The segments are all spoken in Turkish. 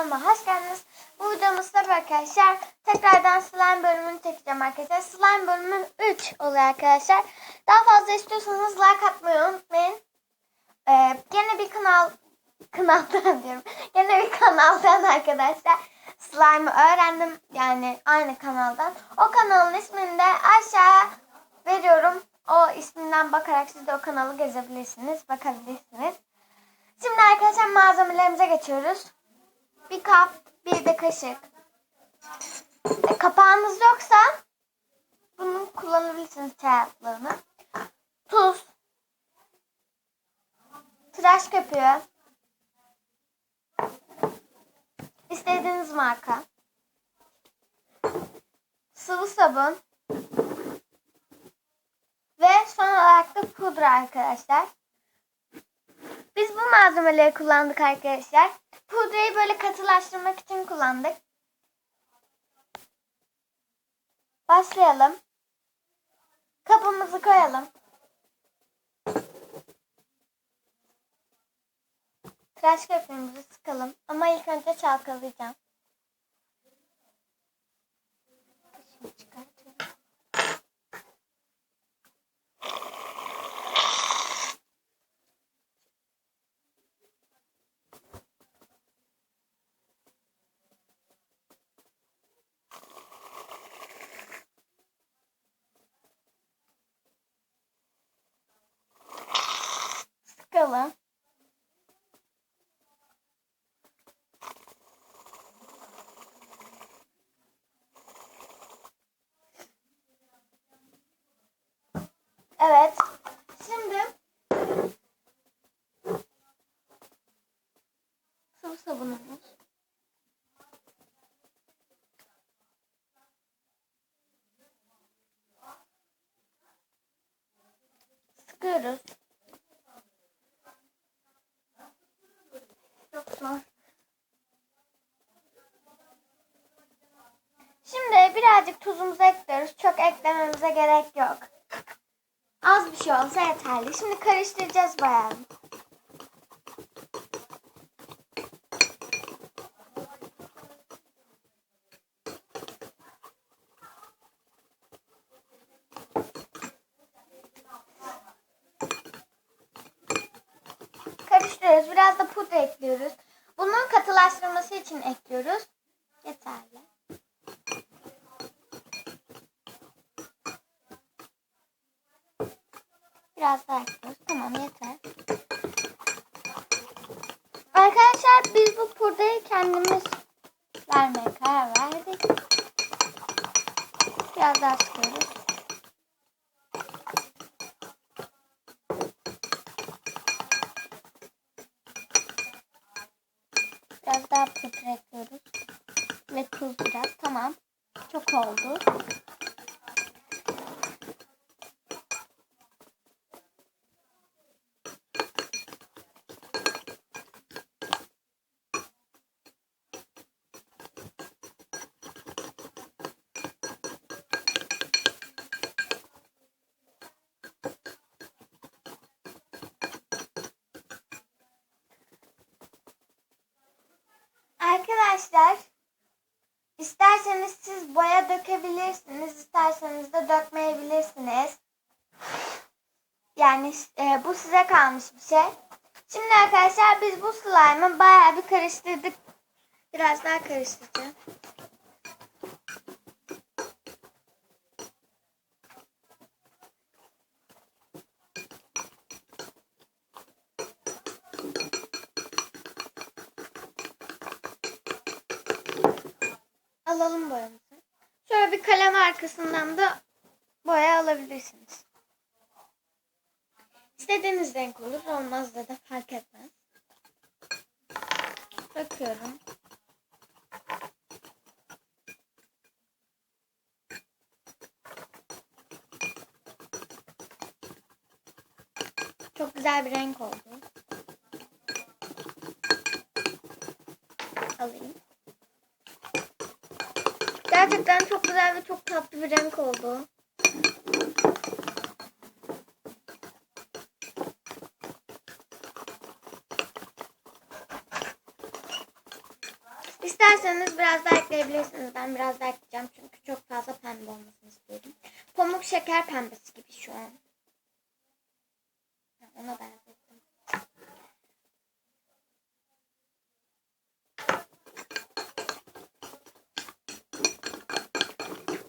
kanalıma hoş geldiniz. Bu videomuzda arkadaşlar tekrardan slime bölümünü çekeceğim arkadaşlar. Slime bölümü 3 oluyor arkadaşlar. Daha fazla istiyorsanız like atmayı unutmayın. Gene bir kanaldan diyorum. Gene bir kanaldan arkadaşlar slime'ı öğrendim. Yani aynı kanaldan. O kanalın ismini de aşağıya veriyorum. O isminden bakarak siz de o kanalı gezebilirsiniz. Bakabilirsiniz. Şimdi arkadaşlar malzemelerimize geçiyoruz. Bir kap, bir de kaşık. Kapağınız yoksa bunu kullanabilirsiniz, çay altlarını. Tuz. Tıraş köpüğü. İstediğiniz marka. Sıvı sabun. Ve son olarak da pudra arkadaşlar. Biz bu malzemeleri kullandık arkadaşlar. Pudrayı böyle katılaştırmak için kullandık. Başlayalım. Kabımızı koyalım. Tıraş köpüğümüzü sıkalım. Ama ilk önce çalkalayacağım. Şimdi çıkartıyorum. Sıkalım. Evet. Şimdi sıvı sabunumuz. Sıkıyoruz. Çok zor. Şimdi birazcık tuzumuzu ekliyoruz. Çok eklememize gerek yok. Az bir şey olsa yeterli. Şimdi karıştıracağız bayağı. Karıştırıyoruz. Biraz da pudra ekliyoruz. Bunun katılaştırması için ekliyoruz. Yeterli. Biraz daha ekliyoruz. Tamam, yeter. Arkadaşlar biz bu pudrayı kendimiz vermeye karar verdik. Biraz daha sıkıyoruz. Biraz daha pudra ekliyoruz. Ve tuz biraz. Tamam. Çok oldu. Arkadaşlar, isterseniz siz boya dökebilirsiniz, isterseniz de dökmeyebilirsiniz. Yani bu size kalmış bir şey. Şimdi arkadaşlar biz bu slime'ı bayağı bir karıştırdık. Biraz daha karıştıracağım. Alalım boyamızı. Şöyle bir kalem arkasından da boya alabilirsiniz. İstediğiniz renk olur, olmaz da fark etmez. Döküyorum. Çok güzel bir renk oldu. Alayım. Gerçekten çok güzel ve çok tatlı bir renk oldu. İsterseniz biraz daha ekleyebilirsiniz. Ben biraz daha ekleyeceğim çünkü çok fazla pembe olmasını istiyorum. Pamuk şeker pembesi gibi şu an. Ona benzettim.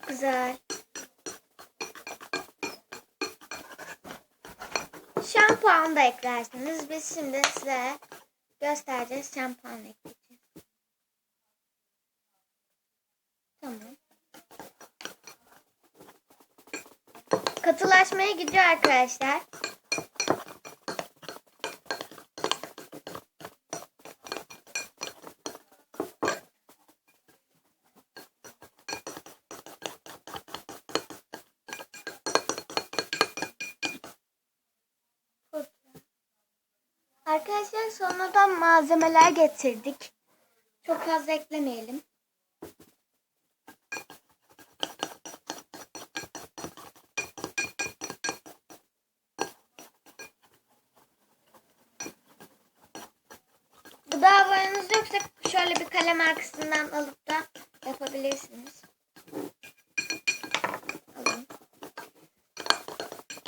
Güzel. Şampuan da eklersiniz. Biz şimdi size göstereceğiz şampuan ekleyeceğiz. Tamam. Katılaşmaya gidiyor arkadaşlar. Arkadaşlar sonradan malzemeler getirdik. Çok fazla eklemeyelim. Gıda boyanız yoksa şöyle bir kalem arkasından alıp da yapabilirsiniz. Alın.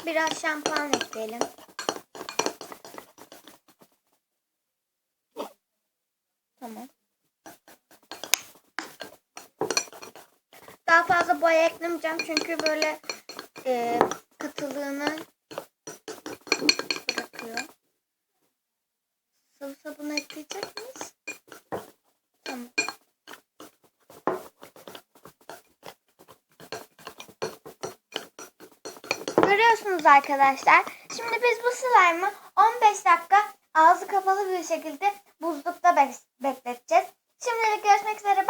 Biraz şampuan ekleyelim. Tamam. Daha fazla boya eklemeyeceğim çünkü böyle katılığını bırakıyor. Sıvı sabun ekleyecek miyiz? Tamam. Görüyorsunuz arkadaşlar. Şimdi biz bu slime'ı 15 dakika ağzı kapalı bir şekilde buzlukta bekleteceğiz. Şimdilik görüşmek üzere.